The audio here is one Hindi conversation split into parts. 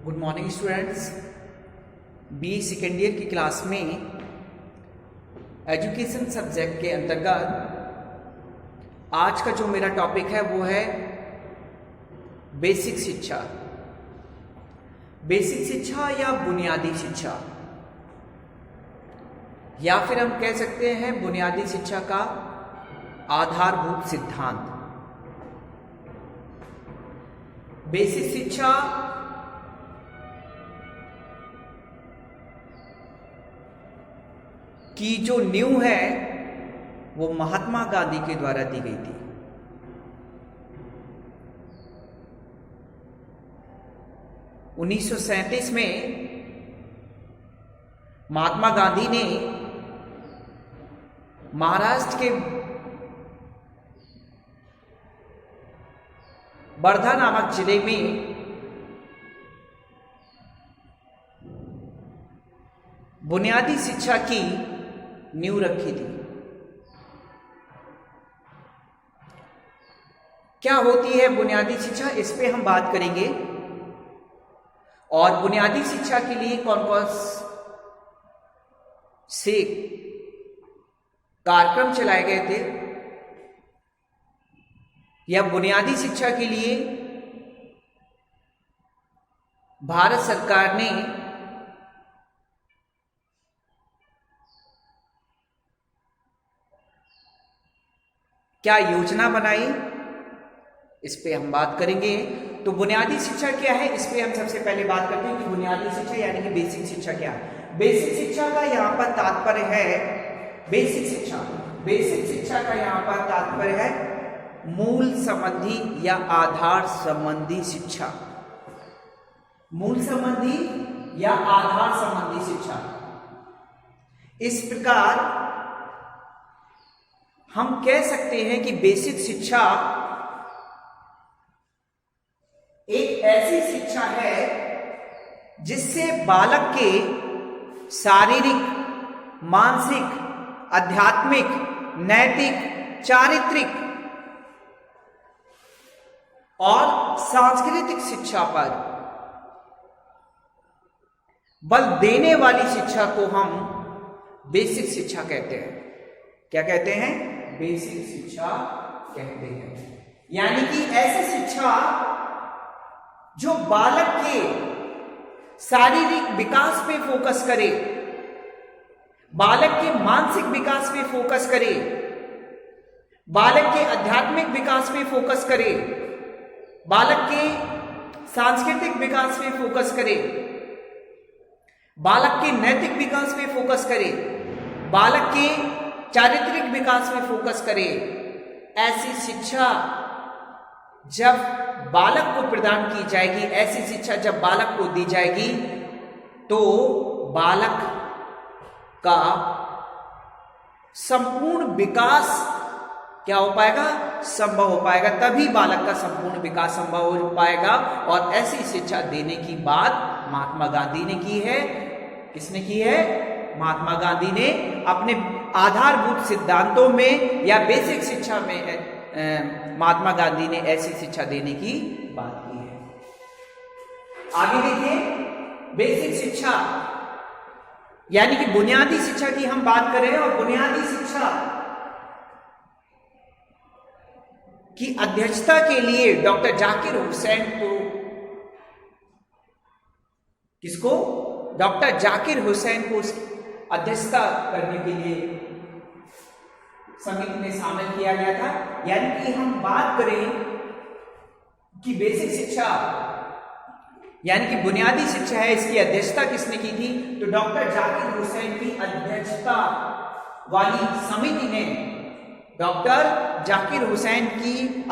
Good morning students. BA second year की क्लास में एजुकेशन सब्जेक्ट के अंतर्गत आज का जो मेरा टॉपिक है वो है बेसिक शिक्षा। बेसिक शिक्षा या बुनियादी शिक्षा, या फिर हम कह सकते हैं बुनियादी शिक्षा का आधारभूत सिद्धांत। बेसिक शिक्षा की जो नींव है वो महात्मा गांधी के द्वारा दी गई थी। उन्नीस सौ 1937 में महात्मा गांधी ने महाराष्ट्र के वर्धा नामक जिले में बुनियादी शिक्षा की नींव रखी थी। क्या होती है बुनियादी शिक्षा, इस पे हम बात करेंगे। और बुनियादी शिक्षा के लिए कौन कौन से कार्यक्रम चलाए गए थे, या बुनियादी शिक्षा के लिए भारत सरकार ने क्या योजना बनाई, इस पे हम बात करेंगे। तो बुनियादी शिक्षा क्या है, इस पे हम सबसे पहले बात करते हैं कि बुनियादी शिक्षा यानी कि बेसिक शिक्षा क्या है। बेसिक शिक्षा का यहां पर तात्पर्य है बेसिक शिक्षा का यहां पर तात्पर्य है मूल संबंधी या आधार संबंधी शिक्षा। मूल संबंधी या आधार संबंधी शिक्षा। इस प्रकार हम कह सकते हैं कि बेसिक शिक्षा एक ऐसी शिक्षा है जिससे बालक के शारीरिक, मानसिक, आध्यात्मिक, नैतिक, चारित्रिक और सांस्कृतिक शिक्षा पर बल देने वाली शिक्षा को हम बेसिक शिक्षा कहते हैं। क्या कहते हैं? बेसिक शिक्षा कहते हैं। यानी कि ऐसी शिक्षा जो बालक के शारीरिक विकास पे फोकस करे, बालक के मानसिक विकास पे फोकस करे, बालक के आध्यात्मिक विकास पे फोकस करे, बालक के सांस्कृतिक विकास पे फोकस करे, बालक के नैतिक विकास पे फोकस करे, बालक के चारित्रिक विकास में फोकस करे। ऐसी शिक्षा जब बालक को प्रदान की जाएगी, ऐसी शिक्षा जब बालक को दी जाएगी, तो बालक का संपूर्ण विकास क्या हो पाएगा? संभव हो पाएगा। तभी बालक का संपूर्ण विकास संभव हो पाएगा। और ऐसी शिक्षा देने की बात महात्मा गांधी ने की है। किसने की है? महात्मा गांधी ने अपने आधारभूत सिद्धांतों में या बेसिक शिक्षा में महात्मा गांधी ने ऐसी शिक्षा देने की बात की है। आगे देखिए, बेसिक शिक्षा यानी कि बुनियादी शिक्षा की हम बात कर रहे हैं। और बुनियादी शिक्षा की अध्यक्षता के लिए डॉक्टर जाकिर हुसैन को, किसको? डॉक्टर जाकिर हुसैन को अध्यक्षता करने के लिए समिति में शामिल किया गया था। यानी कि हम बात करें कि बेसिक शिक्षा यानी कि बुनियादी शिक्षा है, इसकी अध्यक्षता किसने की थी? तो डॉक्टर जाकिर हुसैन की अध्यक्षता वाली समिति ने, डॉक्टर जाकिर हुसैन की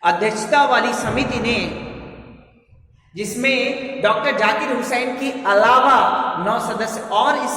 अध्यक्षता वाली समिति ने, जिसमें डॉक्टर जाकिर हुसैन के अलावा 9 सदस्य और इस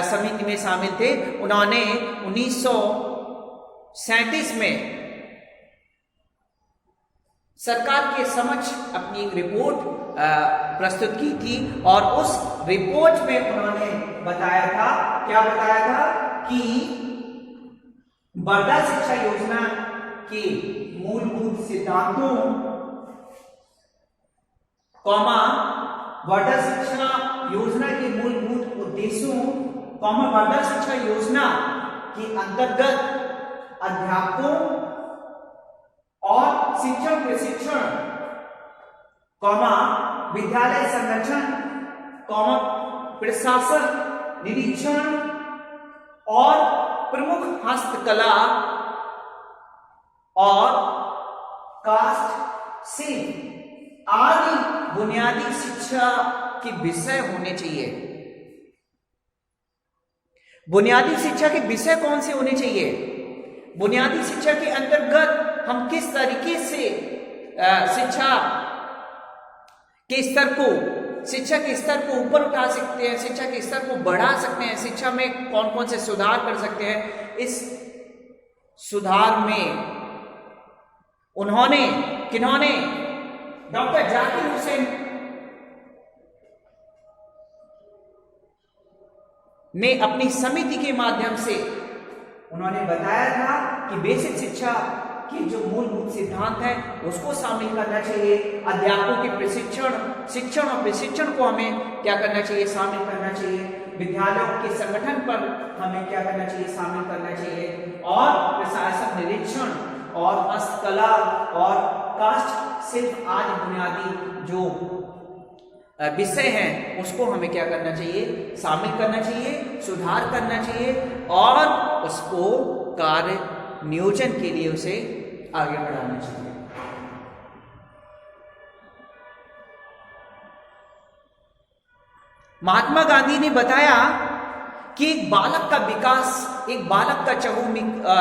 समिति में शामिल थे, उन्होंने 1937 में सरकार के समक्ष अपनी एक रिपोर्ट प्रस्तुत की थी। और उस रिपोर्ट में उन्होंने बताया था, क्या बताया था? कि वर्धा शिक्षा योजना के मूलभूत सिद्धांतों कॉमा वर्धा शिक्षा योजना के मूलभूत उद्देश्यों, कॉमा वर्धा शिक्षा योजना के अंतर्गत अध्यापकों और शिक्षक प्रशिक्षण, कॉमा विद्यालय संरक्षण, कॉमा प्रशासन निरीक्षण और प्रमुख हस्तकला और कास्ट शिल्प आदि बुनियादी शिक्षा के विषय होने चाहिए। बुनियादी शिक्षा के विषय कौन से होने चाहिए? बुनियादी शिक्षा के अंतर्गत हम किस तरीके से शिक्षा के स्तर को ऊपर उठा सकते हैं, शिक्षा के स्तर को बढ़ा सकते हैं, शिक्षा में कौन कौन से सुधार कर सकते हैं। इस सुधार में किन्होंने डॉक्टर जाकिर हुसैन ने अपनी समिति के माध्यम से उन्होंने बताया था कि बेसिक शिक्षा के जो मूलभूत सिद्धांत है उसको शामिल करना चाहिए। अध्यापकों के शिक्षण और प्रशिक्षण को हमें क्या करना चाहिए? शामिल करना चाहिए। विद्यालयों के संगठन पर हमें क्या करना चाहिए? शामिल करना चाहिए। और प्रशासन निरीक्षण और हस्तकला और कास्ट शिल्प आदि बुनियादी जो विषय हैं उसको हमें क्या करना चाहिए? शामिल करना चाहिए, सुधार करना चाहिए और उसको कार्य नियोजन के लिए उसे आगे बढ़ाना चाहिए। महात्मा गांधी ने बताया कि एक बालक का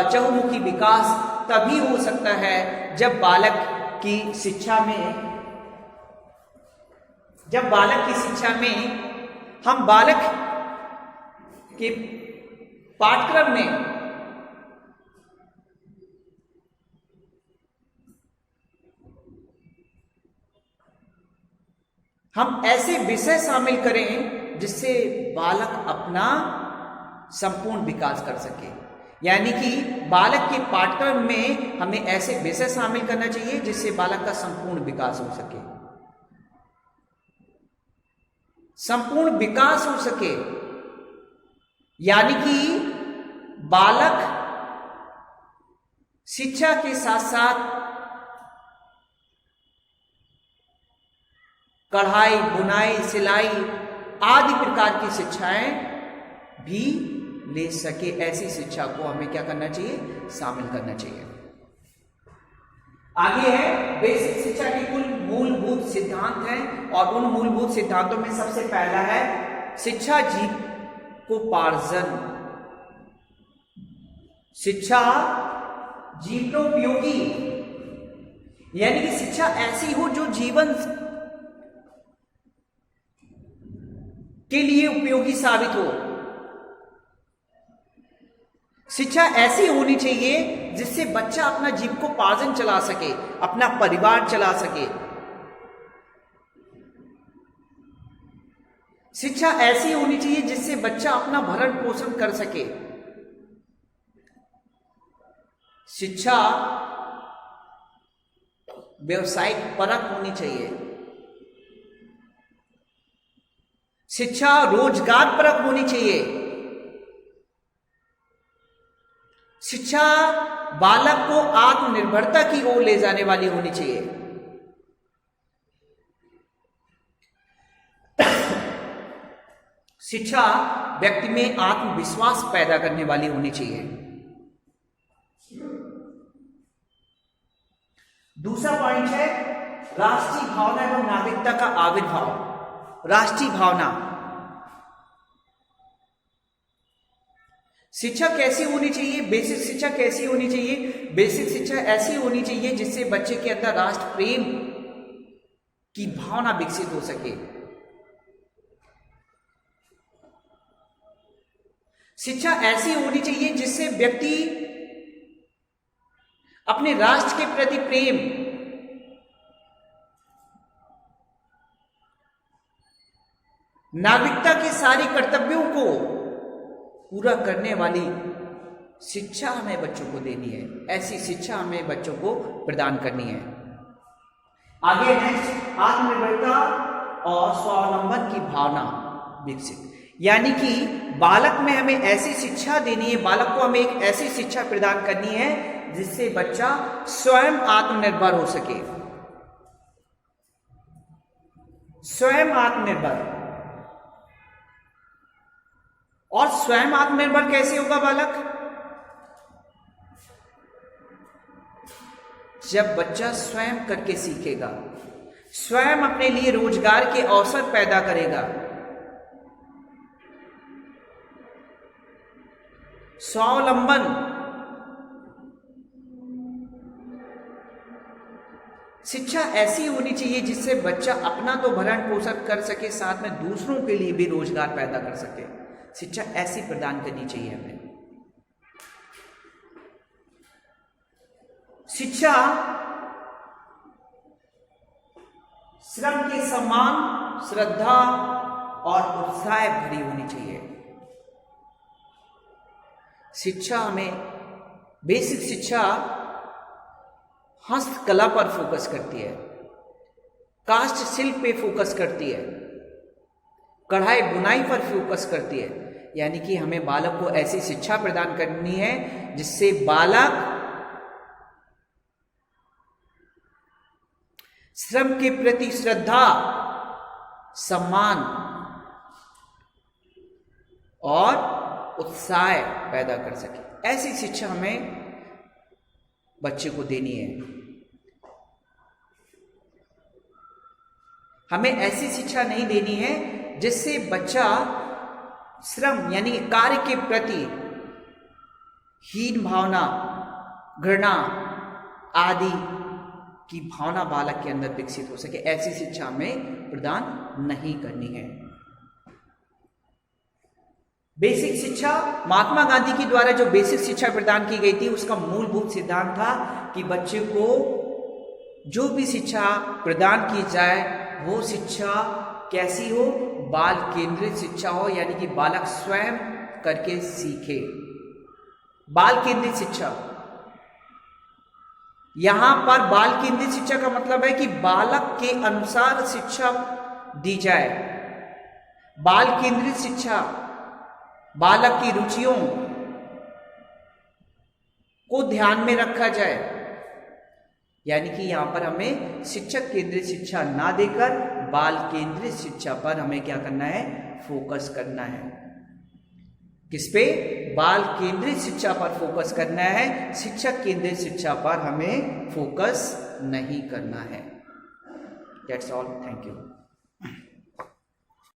चहुमुखी विकास तभी हो सकता है जब बालक की शिक्षा में हम बालक के पाठ्यक्रम में हम ऐसे विषय शामिल करें जिससे बालक अपना संपूर्ण विकास कर सके। यानी कि बालक के पाठ्यक्रम में हमें ऐसे विषय शामिल करना चाहिए जिससे बालक का संपूर्ण विकास हो सके, संपूर्ण विकास हो सके। यानी कि बालक शिक्षा के साथ साथ कढ़ाई, बुनाई, सिलाई आदि प्रकार की शिक्षाएं भी ले सके। ऐसी शिक्षा को हमें क्या करना चाहिए? शामिल करना चाहिए। आगे है बेसिक शिक्षा के कुल मूलभूत सिद्धांत हैं और उन मूलभूत सिद्धांतों में सबसे पहला है शिक्षा जीवकोपार्जन। शिक्षा जीवनोपयोगी, यानी कि शिक्षा ऐसी हो जो जीवन के लिए उपयोगी साबित हो। शिक्षा ऐसी होनी चाहिए जिससे बच्चा अपना जीविकोपार्जन चला सके, अपना परिवार चला सके। शिक्षा ऐसी होनी चाहिए जिससे बच्चा अपना भरण पोषण कर सके। शिक्षा व्यवसायिक परक होनी चाहिए। शिक्षा रोजगार परक होनी चाहिए। शिक्षा बालक को आत्मनिर्भरता की ओर ले जाने वाली होनी चाहिए। शिक्षा व्यक्ति में आत्मविश्वास पैदा करने वाली होनी चाहिए। दूसरा पॉइंट है राष्ट्रीय भावना एवं नागरिकता का आविर्भाव। राष्ट्रीय भावना, शिक्षा कैसी होनी चाहिए? बेसिक शिक्षा कैसी होनी चाहिए? बेसिक शिक्षा ऐसी होनी चाहिए जिससे बच्चे के अंदर राष्ट्र प्रेम की भावना विकसित हो सके। शिक्षा ऐसी होनी चाहिए जिससे व्यक्ति अपने राष्ट्र के प्रति प्रेम, नागरिकता के सारे कर्तव्यों को पूरा करने वाली शिक्षा हमें बच्चों को देनी है। ऐसी शिक्षा हमें बच्चों को प्रदान करनी है। आगे नेक्स्ट आत्मनिर्भरता और स्वावलंबन की भावना विकसित। यानी कि बालक में हमें ऐसी शिक्षा देनी है, बालक को हमें एक ऐसी शिक्षा प्रदान करनी है जिससे बच्चा स्वयं आत्मनिर्भर हो सके, स्वयं आत्मनिर्भर। और स्वयं आत्मनिर्भर कैसे होगा बालक? जब बच्चा स्वयं करके सीखेगा, स्वयं अपने लिए रोजगार के अवसर पैदा करेगा, स्वावलंबन। शिक्षा ऐसी होनी चाहिए जिससे बच्चा अपना तो भरण पोषण कर सके, साथ में दूसरों के लिए भी रोजगार पैदा कर सके। शिक्षा ऐसी प्रदान करनी चाहिए हमें। शिक्षा श्रम के सम्मान, श्रद्धा और उत्साह भरी होनी चाहिए। शिक्षा हमें, बेसिक शिक्षा हस्तकला पर फोकस करती है, काष्ठ शिल्प पे फोकस करती है, कढ़ाई बुनाई पर फोकस करती है। यानी कि हमें बालक को ऐसी शिक्षा प्रदान करनी है जिससे बालक श्रम के प्रति श्रद्धा, सम्मान और उत्साह पैदा कर सके। ऐसी शिक्षा हमें बच्चे को देनी है। हमें ऐसी शिक्षा नहीं देनी है जिससे बच्चा श्रम यानी कार्य के प्रति हीन भावना, घृणा आदि की भावना बालक के अंदर विकसित हो सके। ऐसी शिक्षा हमें प्रदान नहीं करनी है। बेसिक शिक्षा, महात्मा गांधी के द्वारा जो बेसिक शिक्षा प्रदान की गई थी उसका मूलभूत सिद्धांत था कि बच्चे को जो भी शिक्षा प्रदान की जाए वो शिक्षा कैसी हो, बाल केंद्रित शिक्षा हो, यानी कि बालक स्वयं करके सीखे। बाल केंद्रित शिक्षा, यहां पर बाल केंद्रित शिक्षा का मतलब है कि बालक के अनुसार शिक्षा दी जाए। बाल केंद्रित शिक्षा बालक की रुचियों को ध्यान में रखा जाए। यानी कि यहां पर हमें शिक्षक केंद्रित शिक्षा ना देकर बाल केंद्रित शिक्षा पर हमें क्या करना है, फोकस करना है। किस पे? बाल केंद्रित शिक्षा पर फोकस करना है, शिक्षक केंद्रित शिक्षा पर हमें फोकस नहीं करना है। That's all, thank you.